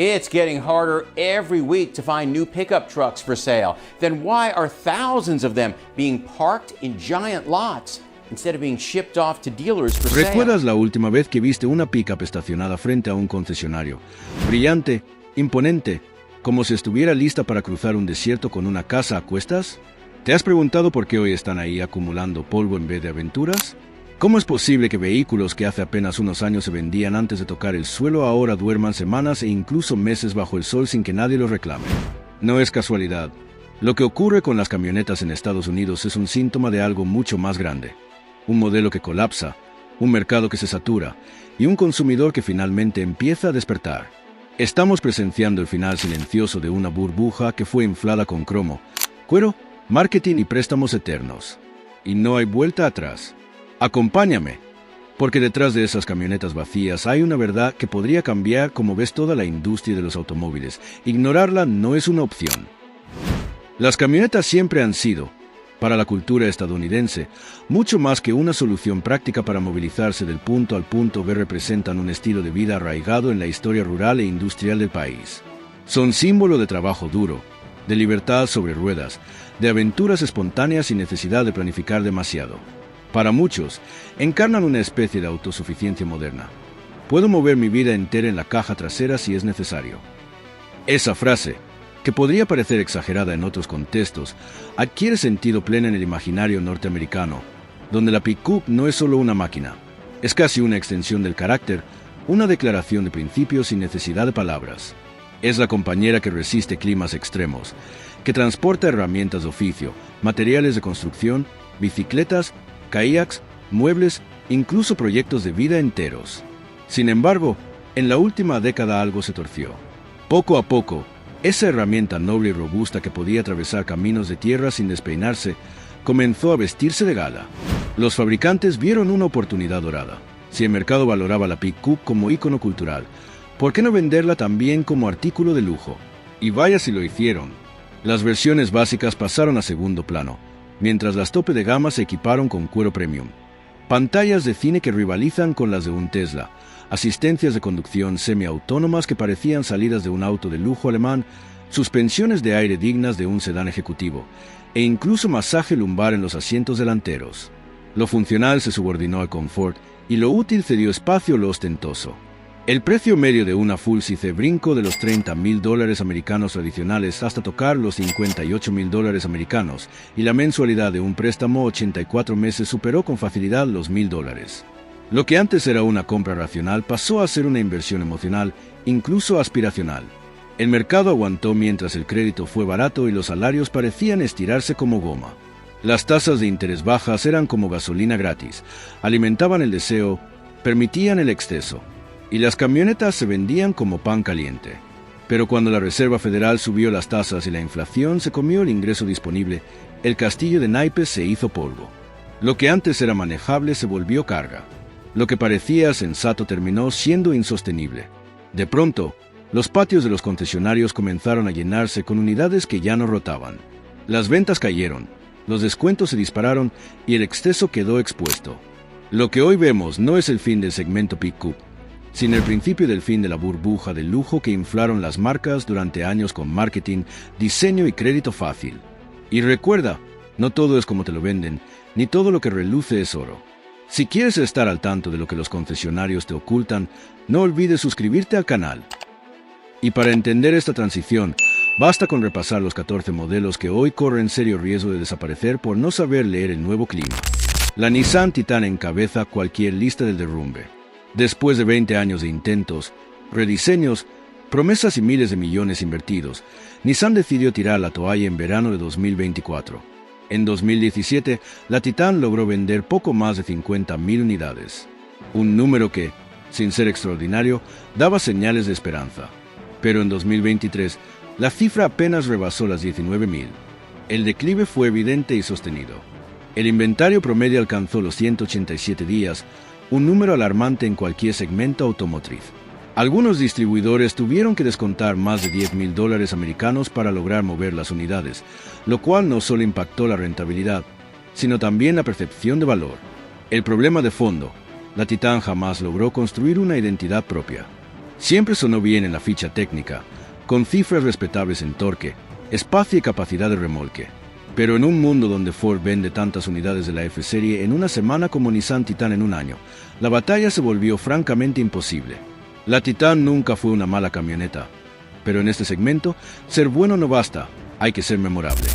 It's getting harder every week to find new pickup trucks for sale. Then why are thousands of them being parked in giant lots instead of being shipped off to dealers for sale? ¿Recuerdas la última vez que viste una pickup estacionada frente a un concesionario? Brillante, imponente, como si estuviera lista para cruzar un desierto con una casa a cuestas. ¿Te has preguntado por qué hoy están ahí acumulando polvo en vez de aventuras? ¿Cómo es posible que vehículos que hace apenas unos años se vendían antes de tocar el suelo ahora duerman semanas e incluso meses bajo el sol sin que nadie los reclame? No es casualidad. Lo que ocurre con las camionetas en Estados Unidos es un síntoma de algo mucho más grande. Un modelo que colapsa, un mercado que se satura y un consumidor que finalmente empieza a despertar. Estamos presenciando el final silencioso de una burbuja que fue inflada con cromo, cuero, marketing y préstamos eternos. Y no hay vuelta atrás. Acompáñame, porque detrás de esas camionetas vacías hay una verdad que podría cambiar como ves toda la industria de los automóviles. Ignorarla no es una opción. Las camionetas siempre han sido, para la cultura estadounidense, mucho más que una solución práctica para movilizarse del punto al punto B. Representan un estilo de vida arraigado en la historia rural e industrial del país. Son símbolo de trabajo duro, de libertad sobre ruedas, de aventuras espontáneas sin necesidad de planificar demasiado. Para muchos, encarnan una especie de autosuficiencia moderna. Puedo mover mi vida entera en la caja trasera si es necesario. Esa frase, que podría parecer exagerada en otros contextos, adquiere sentido pleno en el imaginario norteamericano, donde la pick-up no es solo una máquina, es casi una extensión del carácter, una declaración de principios sin necesidad de palabras. Es la compañera que resiste climas extremos, que transporta herramientas de oficio, materiales de construcción, bicicletas, kayaks, muebles, incluso proyectos de vida enteros. Sin embargo, en la última década algo se torció. Poco a poco, esa herramienta noble y robusta que podía atravesar caminos de tierra sin despeinarse, comenzó a vestirse de gala. Los fabricantes vieron una oportunidad dorada. Si el mercado valoraba la pick-up como ícono cultural, ¿por qué no venderla también como artículo de lujo? Y vaya si lo hicieron. Las versiones básicas pasaron a segundo plano, mientras las tope de gama se equiparon con cuero premium. Pantallas de cine que rivalizan con las de un Tesla, asistencias de conducción semiautónomas que parecían salidas de un auto de lujo alemán, suspensiones de aire dignas de un sedán ejecutivo, e incluso masaje lumbar en los asientos delanteros. Lo funcional se subordinó al confort y lo útil cedió espacio a lo ostentoso. El precio medio de una Full Size brincó de los $30,000 americanos tradicionales hasta tocar los $58,000 americanos, y la mensualidad de un préstamo 84 meses superó con facilidad los $1,000. Lo que antes era una compra racional pasó a ser una inversión emocional, incluso aspiracional. El mercado aguantó mientras el crédito fue barato y los salarios parecían estirarse como goma. Las tasas de interés bajas eran como gasolina gratis, alimentaban el deseo, permitían el exceso. Y las camionetas se vendían como pan caliente. Pero cuando la Reserva Federal subió las tasas y la inflación se comió el ingreso disponible, el castillo de naipes se hizo polvo. Lo que antes era manejable se volvió carga. Lo que parecía sensato terminó siendo insostenible. De pronto, los patios de los concesionarios comenzaron a llenarse con unidades que ya no rotaban. Las ventas cayeron, los descuentos se dispararon y el exceso quedó expuesto. Lo que hoy vemos no es el fin del segmento pick-up, sino el principio del fin de la burbuja de lujo que inflaron las marcas durante años con marketing, diseño y crédito fácil. Y recuerda, no todo es como te lo venden, ni todo lo que reluce es oro. Si quieres estar al tanto de lo que los concesionarios te ocultan, no olvides suscribirte al canal. Y para entender esta transición, basta con repasar los 14 modelos que hoy corren serio riesgo de desaparecer por no saber leer el nuevo clima. La Nissan Titan encabeza cualquier lista del derrumbe. Después de 20 años de intentos, rediseños, promesas y miles de millones invertidos, Nissan decidió tirar la toalla en verano de 2024. En 2017, la Titan logró vender poco más de 50,000 unidades. Un número que, sin ser extraordinario, daba señales de esperanza. Pero en 2023, la cifra apenas rebasó las 19,000. El declive fue evidente y sostenido. El inventario promedio alcanzó los 187 días, un número alarmante en cualquier segmento automotriz. Algunos distribuidores tuvieron que descontar más de $10,000 americanos para lograr mover las unidades, lo cual no solo impactó la rentabilidad, sino también la percepción de valor. El problema de fondo, la Titan jamás logró construir una identidad propia. Siempre sonó bien en la ficha técnica, con cifras respetables en torque, espacio y capacidad de remolque. Pero en un mundo donde Ford vende tantas unidades de la F-Serie en una semana como Nissan Titan en un año, la batalla se volvió francamente imposible. La Titan nunca fue una mala camioneta, pero en este segmento, ser bueno no basta, hay que ser memorable.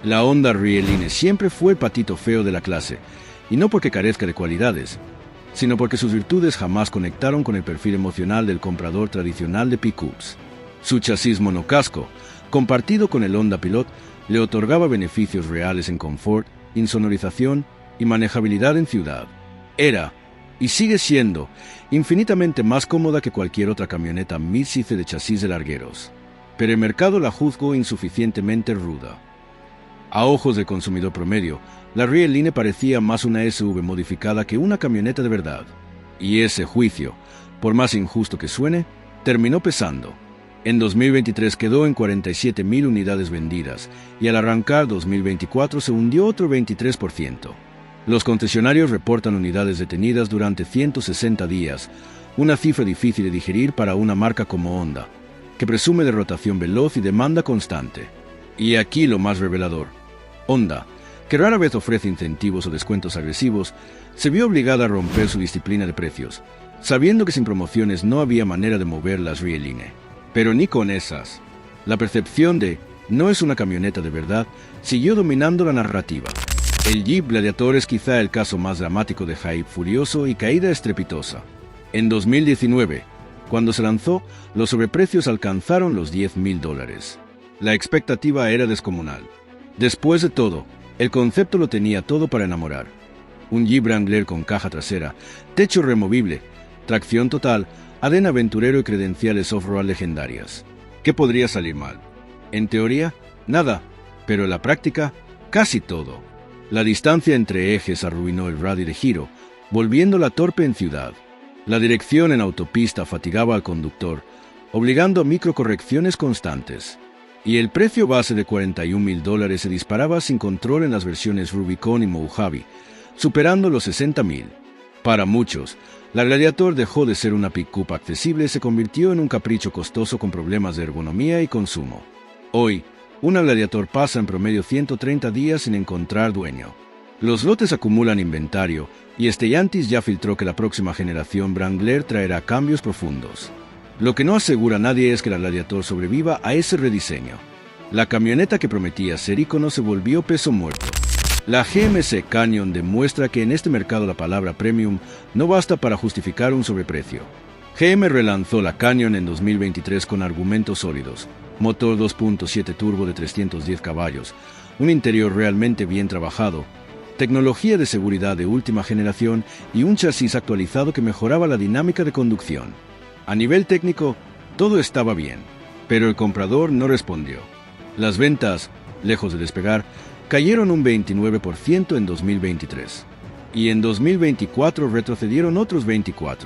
La Honda Rie-Line siempre fue el patito feo de la clase, y no porque carezca de cualidades, sino porque sus virtudes jamás conectaron con el perfil emocional del comprador tradicional de pickups. Su chasis monocasco, compartido con el Honda Pilot, le otorgaba beneficios reales en confort, insonorización y manejabilidad en ciudad. Era, y sigue siendo, infinitamente más cómoda que cualquier otra camioneta midsize de chasis de largueros. Pero el mercado la juzgó insuficientemente ruda. A ojos del consumidor promedio, la Rie-Line parecía más una SUV modificada que una camioneta de verdad. Y ese juicio, por más injusto que suene, terminó pesando. En 2023 quedó en 47.000 unidades vendidas, y al arrancar 2024 se hundió otro 23%. Los concesionarios reportan unidades detenidas durante 160 días, una cifra difícil de digerir para una marca como Honda, que presume de rotación veloz y demanda constante. Y aquí lo más revelador. Honda, que rara vez ofrece incentivos o descuentos agresivos, se vio obligada a romper su disciplina de precios, sabiendo que sin promociones no había manera de mover las Rie-Line. Pero ni con esas. La percepción de no es una camioneta de verdad siguió dominando la narrativa. El Jeep Gladiator es quizá el caso más dramático de hype furioso y caída estrepitosa. En 2019, cuando se lanzó, los sobreprecios alcanzaron los $10.000. La expectativa era descomunal. Después de todo, el concepto lo tenía todo para enamorar. Un Jeep Wrangler con caja trasera, techo removible, tracción total, adén aventurero y credenciales off-road legendarias. ¿Qué podría salir mal? En teoría, nada, pero en la práctica, casi todo. La distancia entre ejes arruinó el radio de giro, volviéndola torpe en ciudad. La dirección en autopista fatigaba al conductor, obligando a microcorrecciones constantes. Y el precio base de $41.000 se disparaba sin control en las versiones Rubicon y Mojave, superando los $60.000. Para muchos, la Gladiator dejó de ser una pickup accesible y se convirtió en un capricho costoso con problemas de ergonomía y consumo. Hoy, una Gladiator pasa en promedio 130 días sin encontrar dueño. Los lotes acumulan inventario y Stellantis ya filtró que la próxima generación Wrangler traerá cambios profundos. Lo que no asegura nadie es que la Gladiator sobreviva a ese rediseño. La camioneta que prometía ser ícono se volvió peso muerto. La GMC Canyon demuestra que en este mercado la palabra premium no basta para justificar un sobreprecio. GM relanzó la Canyon en 2023 con argumentos sólidos, motor 2.7 turbo de 310 caballos, un interior realmente bien trabajado, tecnología de seguridad de última generación y un chasis actualizado que mejoraba la dinámica de conducción. A nivel técnico, todo estaba bien, pero el comprador no respondió. Las ventas, lejos de despegar, cayeron un 29% en 2023, y en 2024 retrocedieron otros 24%.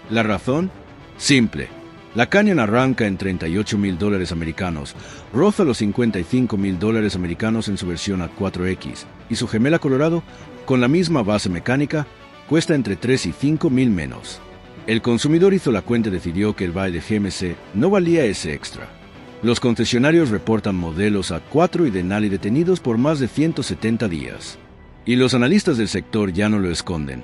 ¿La razón? Simple. La Canyon arranca en $38.000 americanos, roza los $55.000 americanos en su versión A4X, y su gemela Colorado, con la misma base mecánica, cuesta entre $3 y $5.000 menos. El consumidor hizo la cuenta y decidió que el buy de GMC no valía ese extra. Los concesionarios reportan modelos A4 y Denali detenidos por más de 170 días. Y los analistas del sector ya no lo esconden.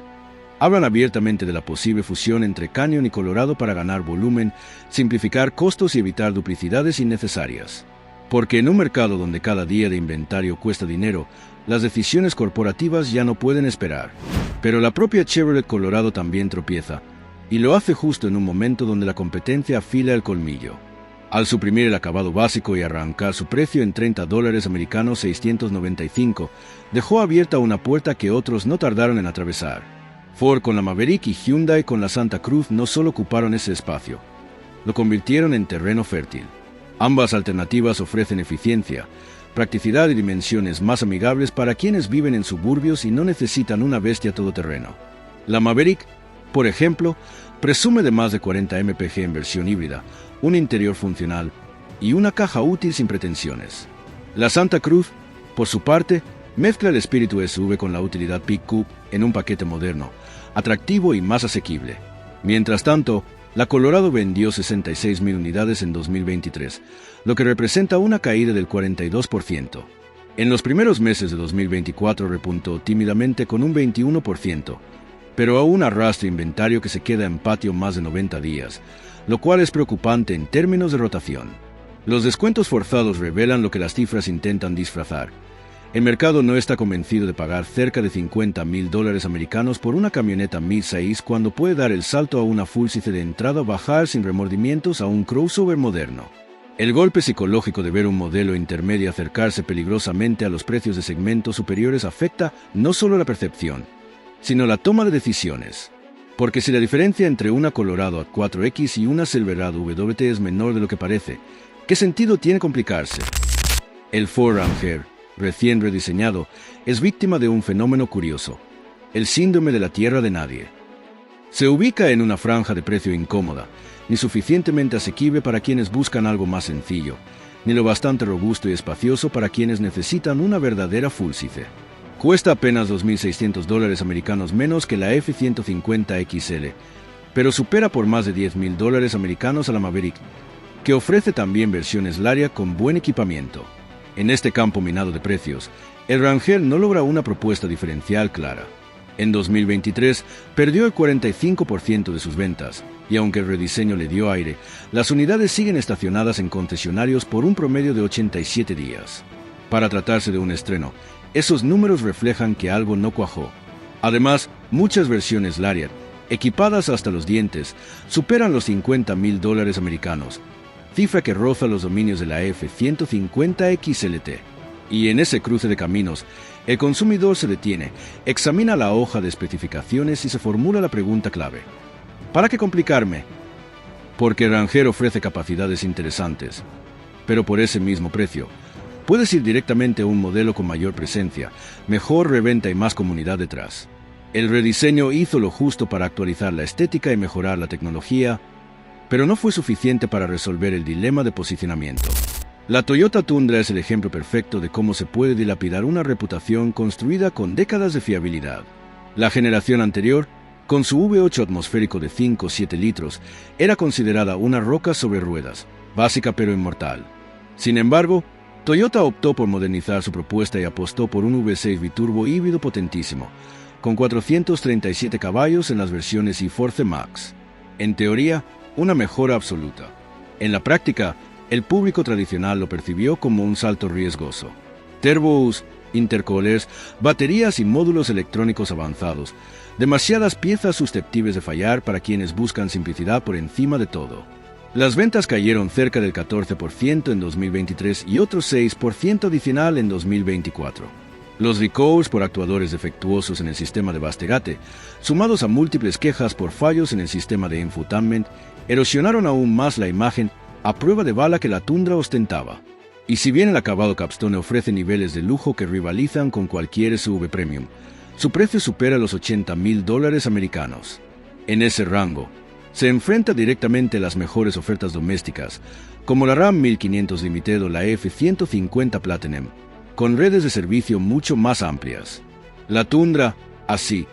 Hablan abiertamente de la posible fusión entre Canyon y Colorado para ganar volumen, simplificar costos y evitar duplicidades innecesarias. Porque en un mercado donde cada día de inventario cuesta dinero, las decisiones corporativas ya no pueden esperar. Pero la propia Chevrolet Colorado también tropieza, y lo hace justo en un momento donde la competencia afila el colmillo. Al suprimir el acabado básico y arrancar su precio en $30 americanos 695, dejó abierta una puerta que otros no tardaron en atravesar. Ford con la Maverick y Hyundai con la Santa Cruz no solo ocuparon ese espacio, lo convirtieron en terreno fértil. Ambas alternativas ofrecen eficiencia, practicidad y dimensiones más amigables para quienes viven en suburbios y no necesitan una bestia todoterreno. La Maverick, por ejemplo, presume de más de 40 mpg en versión híbrida, un interior funcional y una caja útil sin pretensiones. La Santa Cruz, por su parte, mezcla el espíritu SUV con la utilidad pickup en un paquete moderno, atractivo y más asequible. Mientras tanto, La Colorado vendió 66,000 unidades en 2023, lo que representa una caída del 42%. En los primeros meses de 2024 repuntó tímidamente con un 21%, pero aún arrastra inventario que se queda en patio más de 90 días, lo cual es preocupante en términos de rotación. Los descuentos forzados revelan lo que las cifras intentan disfrazar. El mercado no está convencido de pagar cerca de $50,000 americanos por una camioneta mid-size cuando puede dar el salto a una full-size de entrada o bajar sin remordimientos a un crossover moderno. El golpe psicológico de ver un modelo intermedio acercarse peligrosamente a los precios de segmentos superiores afecta no solo la percepción, sino la toma de decisiones. Porque si la diferencia entre una Colorado A4X y una Silverado WT es menor de lo que parece, ¿qué sentido tiene complicarse? El Ford Ranger, recién rediseñado, es víctima de un fenómeno curioso, el síndrome de la tierra de nadie. Se ubica en una franja de precio incómoda, ni suficientemente asequible para quienes buscan algo más sencillo, ni lo bastante robusto y espacioso para quienes necesitan una verdadera full-size. Cuesta apenas $2,600 americanos menos que la F-150 XL, pero supera por más de $10,000 americanos a la Maverick, que ofrece también versiones Lariat con buen equipamiento. En este campo minado de precios, el Ranger no logra una propuesta diferencial clara. En 2023 perdió el 45% de sus ventas, y aunque el rediseño le dio aire, las unidades siguen estacionadas en concesionarios por un promedio de 87 días. Para tratarse de un estreno, esos números reflejan que algo no cuajó. Además, muchas versiones Lariat, equipadas hasta los dientes, superan los $50,000 americanos, cifra que roza los dominios de la F-150 XLT. Y en ese cruce de caminos, el consumidor se detiene, examina la hoja de especificaciones y se formula la pregunta clave: ¿para qué complicarme? Porque Ranger ofrece capacidades interesantes, pero por ese mismo precio, puedes ir directamente a un modelo con mayor presencia, mejor reventa y más comunidad detrás. El rediseño hizo lo justo para actualizar la estética y mejorar la tecnología, pero no fue suficiente para resolver el dilema de posicionamiento. La Toyota Tundra es el ejemplo perfecto de cómo se puede dilapidar una reputación construida con décadas de fiabilidad. La generación anterior, con su V8 atmosférico de 5 o 7 litros, era considerada una roca sobre ruedas, básica pero inmortal. Sin embargo, Toyota optó por modernizar su propuesta y apostó por un V6 biturbo híbrido potentísimo, con 437 caballos en las versiones e-Force Max. En teoría, una mejora absoluta. En la práctica, el público tradicional lo percibió como un salto riesgoso. Turbos, intercoolers, baterías y módulos electrónicos avanzados, demasiadas piezas susceptibles de fallar para quienes buscan simplicidad por encima de todo. Las ventas cayeron cerca del 14% en 2023 y otro 6% adicional en 2024. Los recalls por actuadores defectuosos en el sistema de Bastegate, sumados a múltiples quejas por fallos en el sistema de infotainment, erosionaron aún más la imagen a prueba de bala que la Tundra ostentaba. Y si bien el acabado Capstone ofrece niveles de lujo que rivalizan con cualquier SUV premium, su precio supera los $80,000 americanos. En ese rango, se enfrenta directamente a las mejores ofertas domésticas, como la Ram 1500 Limited o la F-150 Platinum, con redes de servicio mucho más amplias. La Tundra, así,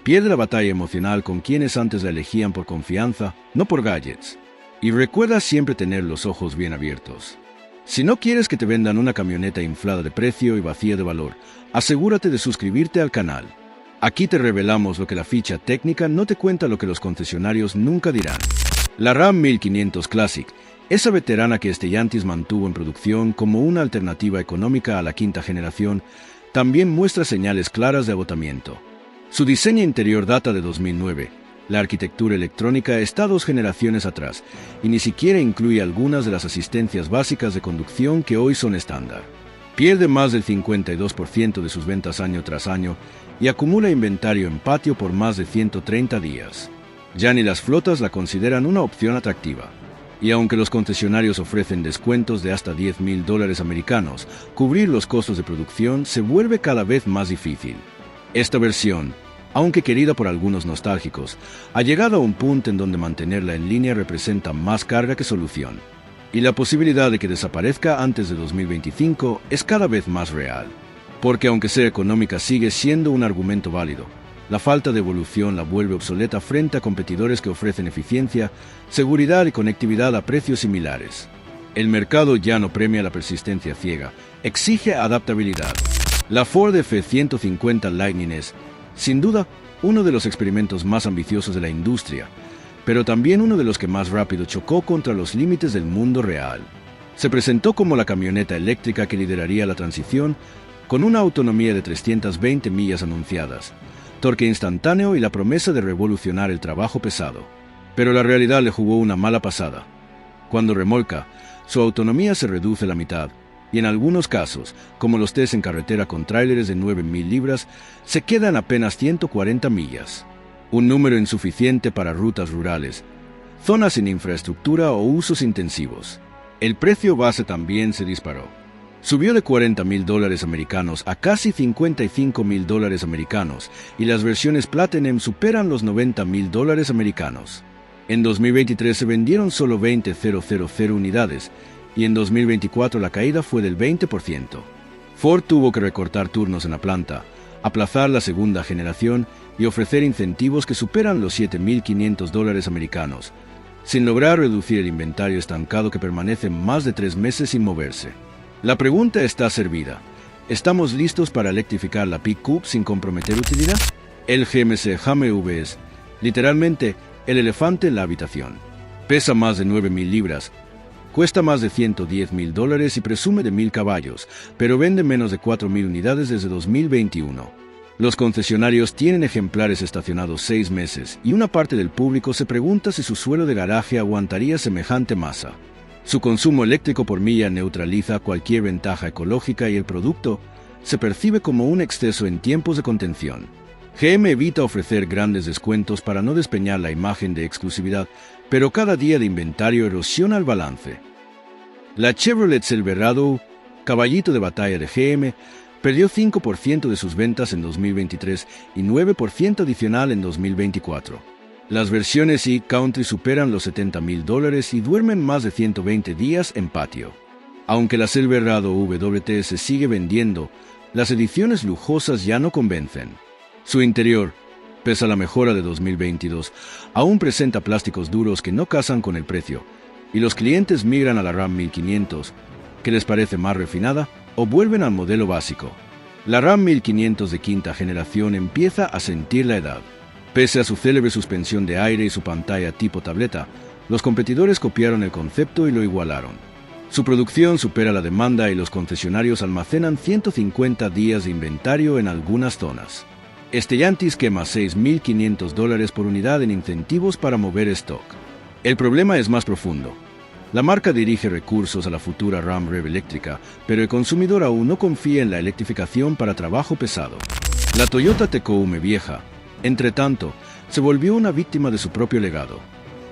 pierde la batalla emocional con quienes antes la elegían por confianza, no por gadgets. Y recuerda siempre tener los ojos bien abiertos. Si no quieres que te vendan una camioneta inflada de precio y vacía de valor, asegúrate de suscribirte al canal. Aquí te revelamos lo que la ficha técnica no te cuenta, lo que los concesionarios nunca dirán. La Ram 1500 Classic, esa veterana que Stellantis mantuvo en producción como una alternativa económica a la quinta generación, también muestra señales claras de agotamiento. Su diseño interior data de 2009. La arquitectura electrónica está 2 generaciones atrás y ni siquiera incluye algunas de las asistencias básicas de conducción que hoy son estándar. Pierde más del 52% de sus ventas año tras año y acumula inventario en patio por más de 130 días. Ya ni las flotas la consideran una opción atractiva. Y aunque los concesionarios ofrecen descuentos de hasta $10,000 americanos, cubrir los costos de producción se vuelve cada vez más difícil. Esta versión, aunque querida por algunos nostálgicos, ha llegado a un punto en donde mantenerla en línea representa más carga que solución. Y la posibilidad de que desaparezca antes de 2025 es cada vez más real. Porque aunque sea económica sigue siendo un argumento válido, La falta de evolución la vuelve obsoleta frente a competidores que ofrecen eficiencia, seguridad y conectividad a precios similares. El mercado ya no premia la persistencia ciega, exige adaptabilidad. La Ford F-150 Lightning es, sin duda, uno de los experimentos más ambiciosos de la industria, pero también uno de los que más rápido chocó contra los límites del mundo real. Se presentó como la camioneta eléctrica que lideraría la transición, con una autonomía de 320 millas anunciadas, torque instantáneo y la promesa de revolucionar el trabajo pesado. Pero la realidad le jugó una mala pasada. Cuando remolca, su autonomía se reduce a la mitad, y en algunos casos, como los test en carretera con tráileres de 9.000 libras, se queda en apenas 140 millas. Un número insuficiente para rutas rurales, zonas sin infraestructura o usos intensivos. El precio base también se disparó. Subió de $40.000 americanos a casi $55.000 americanos, y las versiones Platinum superan los $90.000 americanos. En 2023 se vendieron solo 20.000 unidades, y en 2024 la caída fue del 20%. Ford tuvo que recortar turnos en la planta, aplazar la segunda generación y ofrecer incentivos que superan los $7.500 americanos, sin lograr reducir el inventario estancado que permanece más de 3 meses sin moverse. La pregunta está servida. ¿Estamos listos para electrificar la Pickup sin comprometer utilidad? El GMC Hummer EV es, literalmente, el elefante en la habitación. Pesa más de 9.000 libras, cuesta más de $110.000 y presume de 1.000 caballos, pero vende menos de 4.000 unidades desde 2021. Los concesionarios tienen ejemplares estacionados 6 meses y una parte del público se pregunta si su suelo de garaje aguantaría semejante masa. Su consumo eléctrico por milla neutraliza cualquier ventaja ecológica y el producto se percibe como un exceso en tiempos de contención. GM evita ofrecer grandes descuentos para no despeñar la imagen de exclusividad, pero cada día de inventario erosiona el balance. La Chevrolet Silverado, caballito de batalla de GM, perdió 5% de sus ventas en 2023 y 9% adicional en 2024. Las versiones e-Country superan los $70.000 y duermen más de 120 días en patio. Aunque la Silverado WT se sigue vendiendo, las ediciones lujosas ya no convencen. Su interior, pese a la mejora de 2022, aún presenta plásticos duros que no casan con el precio, y los clientes migran a la Ram 1500, que les parece más refinada, o vuelven al modelo básico. La Ram 1500 de quinta generación empieza a sentir la edad. Pese a su célebre suspensión de aire y su pantalla tipo tableta, los competidores copiaron el concepto y lo igualaron. Su producción supera la demanda y los concesionarios almacenan 150 días de inventario en algunas zonas. Stellantis quema $6.500 por unidad en incentivos para mover stock. El problema es más profundo. La marca dirige recursos a la futura Ram Rev eléctrica, pero el consumidor aún no confía en la electrificación para trabajo pesado. La Toyota Tacoma vieja, entre tanto, se volvió una víctima de su propio legado.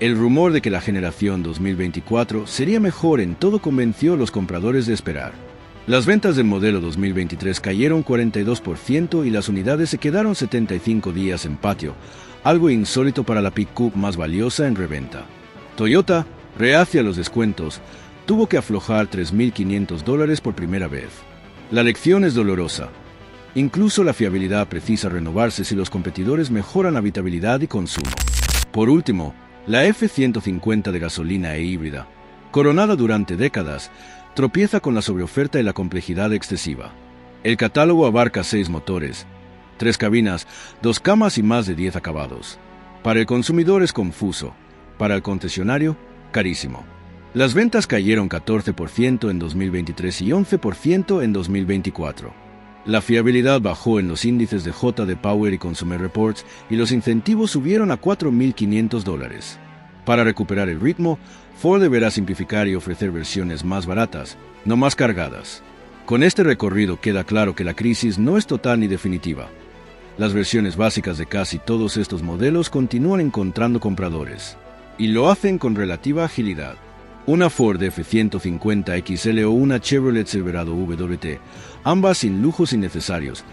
El rumor de que la generación 2024 sería mejor en todo convenció a los compradores de esperar. Las ventas del modelo 2023 cayeron 42% y las unidades se quedaron 75 días en patio, algo insólito para la pickup más valiosa en reventa. Toyota, reacia a los descuentos, tuvo que aflojar $3.500 por primera vez. La lección es dolorosa. Incluso la fiabilidad precisa renovarse si los competidores mejoran habitabilidad y consumo. Por último, la F-150 de gasolina e híbrida, coronada durante décadas, tropieza con la sobreoferta y la complejidad excesiva. El catálogo abarca 6 motores, 3 cabinas, 2 camas y más de 10 acabados. Para el consumidor es confuso, para el concesionario, carísimo. Las ventas cayeron 14% en 2023 y 11% en 2024. La fiabilidad bajó en los índices de JD Power y Consumer Reports y los incentivos subieron a $4.500. Para recuperar el ritmo, Ford deberá simplificar y ofrecer versiones más baratas, no más cargadas. Con este recorrido queda claro que la crisis no es total ni definitiva. Las versiones básicas de casi todos estos modelos continúan encontrando compradores, y lo hacen con relativa agilidad. Una Ford F-150 XL o una Chevrolet Silverado WT, ambas sin lujos innecesarios,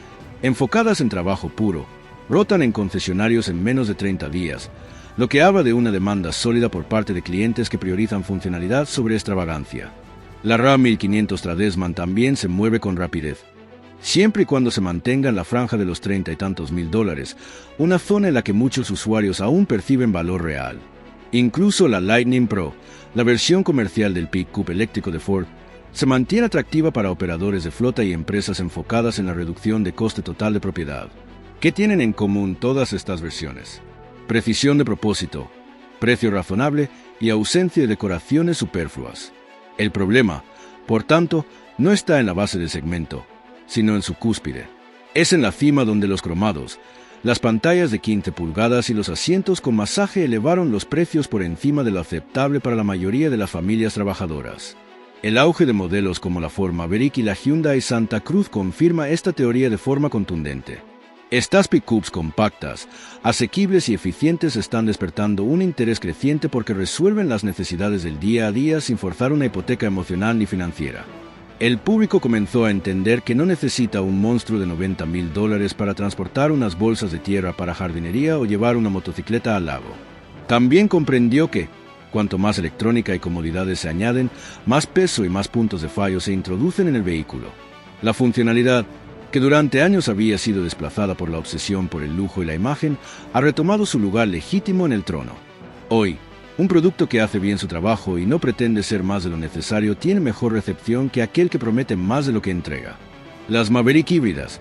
enfocadas en trabajo puro, rotan en concesionarios en menos de 30 días, lo que habla de una demanda sólida por parte de clientes que priorizan funcionalidad sobre extravagancia. La Ram 1500 Tradesman también se mueve con rapidez. siempre y cuando se mantenga en la franja de los 30 y tantos mil dólares, una zona en la que muchos usuarios aún perciben valor real. Incluso la Lightning Pro, la versión comercial del pick-up eléctrico de Ford, se mantiene atractiva para operadores de flota y empresas enfocadas en la reducción de coste total de propiedad. ¿Qué tienen en común todas estas versiones? Precisión de propósito, precio razonable y ausencia de decoraciones superfluas. El problema, por tanto, no está en la base del segmento, sino en su cúspide. Es en la cima donde los cromados, las pantallas de 15 pulgadas y los asientos con masaje elevaron los precios por encima de lo aceptable para la mayoría de las familias trabajadoras. El auge de modelos como la Ford Maverick y la Hyundai Santa Cruz confirma esta teoría de forma contundente. Estas pickups compactas, asequibles y eficientes están despertando un interés creciente porque resuelven las necesidades del día a día sin forzar una hipoteca emocional ni financiera. El público comenzó a entender que no necesita un monstruo de $90,000 para transportar unas bolsas de tierra para jardinería o llevar una motocicleta al lago. También comprendió que, cuanto más electrónica y comodidades se añaden, más peso y más puntos de fallo se introducen en el vehículo. La funcionalidad, que durante años había sido desplazada por la obsesión por el lujo y la imagen, ha retomado su lugar legítimo en el trono. Hoy, un producto que hace bien su trabajo y no pretende ser más de lo necesario tiene mejor recepción que aquel que promete más de lo que entrega. Las Maverick híbridas,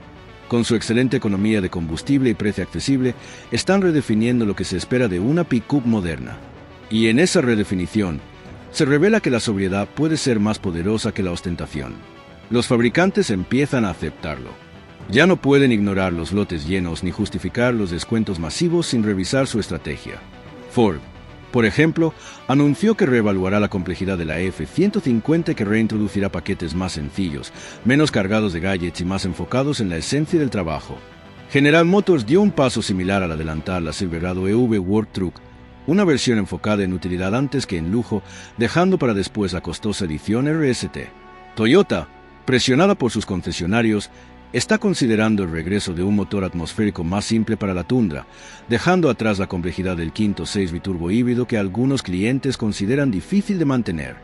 con su excelente economía de combustible y precio accesible, están redefiniendo lo que se espera de una pick-up moderna. Y en esa redefinición, se revela que la sobriedad puede ser más poderosa que la ostentación. Los fabricantes empiezan a aceptarlo. Ya no pueden ignorar los lotes llenos ni justificar los descuentos masivos sin revisar su estrategia. Ford, por ejemplo, anunció que reevaluará la complejidad de la F-150 y que reintroducirá paquetes más sencillos, menos cargados de gadgets y más enfocados en la esencia del trabajo. General Motors dio un paso similar al adelantar la Silverado EV Work Truck, una versión enfocada en utilidad antes que en lujo, dejando para después la costosa edición RST. Toyota, presionada por sus concesionarios, está considerando el regreso de un motor atmosférico más simple para la Tundra, dejando atrás la complejidad del quinto 6 biturbo híbrido que algunos clientes consideran difícil de mantener.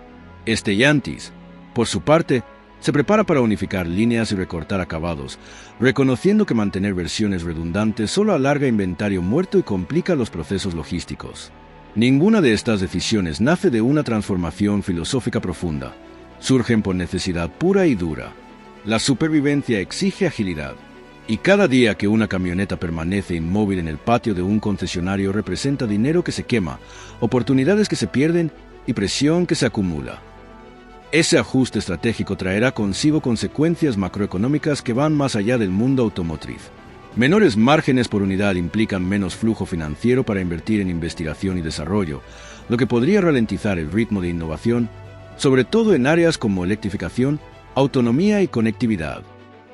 Stellantis, por su parte, se prepara para unificar líneas y recortar acabados, reconociendo que mantener versiones redundantes solo alarga inventario muerto y complica los procesos logísticos. Ninguna de estas decisiones nace de una transformación filosófica profunda. Surgen por necesidad pura y dura. La supervivencia exige agilidad, y cada día que una camioneta permanece inmóvil en el patio de un concesionario representa dinero que se quema, oportunidades que se pierden y presión que se acumula. Ese ajuste estratégico traerá consigo consecuencias macroeconómicas que van más allá del mundo automotriz. Menores márgenes por unidad implican menos flujo financiero para invertir en investigación y desarrollo, lo que podría ralentizar el ritmo de innovación, sobre todo en áreas como electrificación, autonomía y conectividad.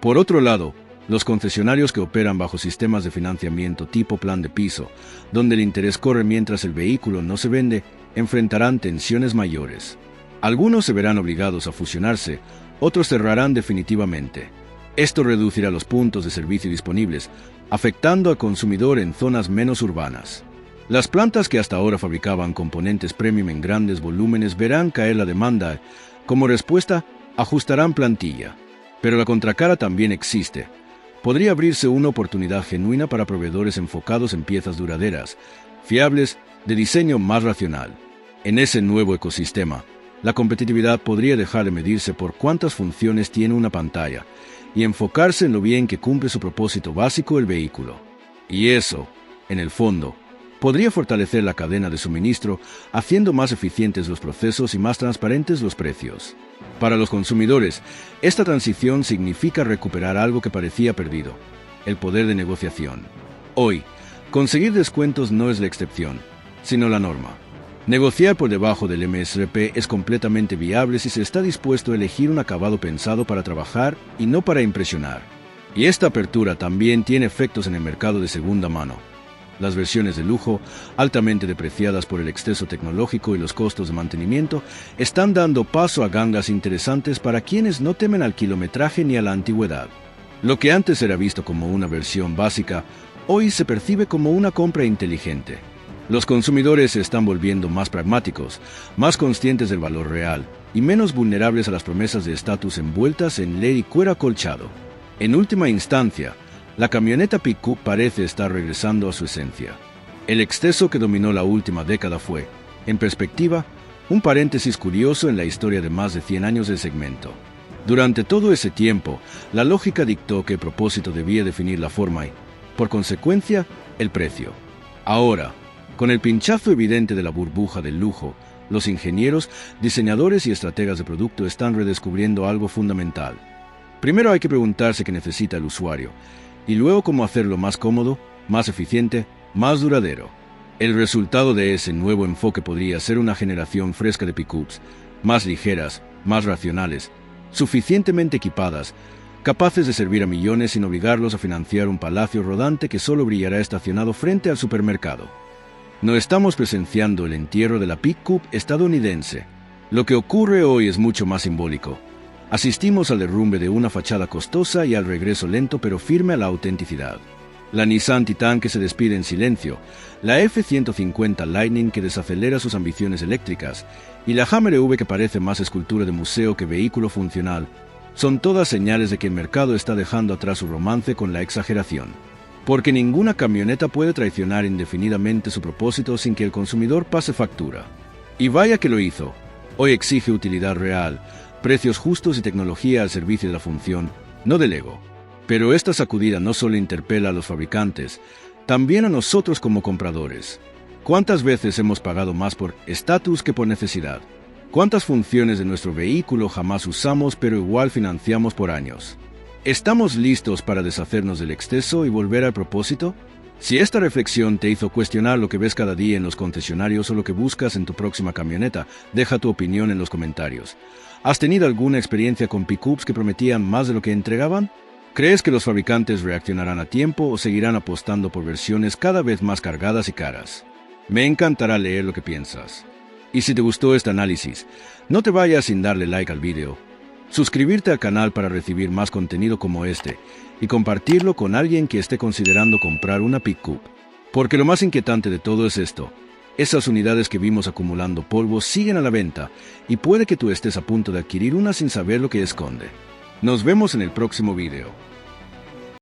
Por otro lado, los concesionarios que operan bajo sistemas de financiamiento tipo plan de piso, donde el interés corre mientras el vehículo no se vende, enfrentarán tensiones mayores. Algunos se verán obligados a fusionarse, otros cerrarán definitivamente. Esto reducirá los puntos de servicio disponibles, afectando al consumidor en zonas menos urbanas. Las plantas que hasta ahora fabricaban componentes premium en grandes volúmenes verán caer la demanda. Como respuesta, ajustarán plantilla. Pero la contracara también existe. Podría abrirse una oportunidad genuina para proveedores enfocados en piezas duraderas, fiables, de diseño más racional. En ese nuevo ecosistema, la competitividad podría dejar de medirse por cuántas funciones tiene una pantalla y enfocarse en lo bien que cumple su propósito básico el vehículo. Y eso, en el fondo, podría fortalecer la cadena de suministro, haciendo más eficientes los procesos y más transparentes los precios. Para los consumidores, esta transición significa recuperar algo que parecía perdido: el poder de negociación. Hoy, conseguir descuentos no es la excepción, sino la norma. Negociar por debajo del MSRP es completamente viable si se está dispuesto a elegir un acabado pensado para trabajar y no para impresionar. Y esta apertura también tiene efectos en el mercado de segunda mano. Las versiones de lujo, altamente depreciadas por el exceso tecnológico y los costos de mantenimiento, están dando paso a gangas interesantes para quienes no temen al kilometraje ni a la antigüedad. Lo que antes era visto como una versión básica, hoy se percibe como una compra inteligente. Los consumidores se están volviendo más pragmáticos, más conscientes del valor real y menos vulnerables a las promesas de estatus envueltas en ley y cuero acolchado. En última instancia, la camioneta pick-up parece estar regresando a su esencia. El exceso que dominó la última década fue, en perspectiva, un paréntesis curioso en la historia de más de 100 años del segmento. Durante todo ese tiempo, la lógica dictó que el propósito debía definir la forma y, por consecuencia, el precio. Ahora, con el pinchazo evidente de la burbuja del lujo, los ingenieros, diseñadores y estrategas de producto están redescubriendo algo fundamental. Primero hay que preguntarse qué necesita el usuario, y luego cómo hacerlo más cómodo, más eficiente, más duradero. El resultado de ese nuevo enfoque podría ser una generación fresca de pickups, más ligeras, más racionales, suficientemente equipadas, capaces de servir a millones sin obligarlos a financiar un palacio rodante que solo brillará estacionado frente al supermercado. No estamos presenciando el entierro de la pickup estadounidense. Lo que ocurre hoy es mucho más simbólico. Asistimos al derrumbe de una fachada costosa y al regreso lento pero firme a la autenticidad. La Nissan Titan que se despide en silencio, la F-150 Lightning que desacelera sus ambiciones eléctricas y la Hummer EV que parece más escultura de museo que vehículo funcional, son todas señales de que el mercado está dejando atrás su romance con la exageración. Porque ninguna camioneta puede traicionar indefinidamente su propósito sin que el consumidor pase factura. Y vaya que lo hizo. Hoy exige utilidad real, precios justos y tecnología al servicio de la función, no del ego. Pero esta sacudida no solo interpela a los fabricantes, también a nosotros como compradores. ¿Cuántas veces hemos pagado más por estatus que por necesidad? ¿Cuántas funciones de nuestro vehículo jamás usamos pero igual financiamos por años? ¿Estamos listos para deshacernos del exceso y volver al propósito? Si esta reflexión te hizo cuestionar lo que ves cada día en los concesionarios o lo que buscas en tu próxima camioneta, deja tu opinión en los comentarios. ¿Has tenido alguna experiencia con pickups que prometían más de lo que entregaban? ¿Crees que los fabricantes reaccionarán a tiempo o seguirán apostando por versiones cada vez más cargadas y caras? Me encantará leer lo que piensas. Y si te gustó este análisis, no te vayas sin darle like al video, suscribirte al canal para recibir más contenido como este y compartirlo con alguien que esté considerando comprar una pickup. Porque lo más inquietante de todo es esto: esas unidades que vimos acumulando polvo siguen a la venta y puede que tú estés a punto de adquirir una sin saber lo que esconde. Nos vemos en el próximo video.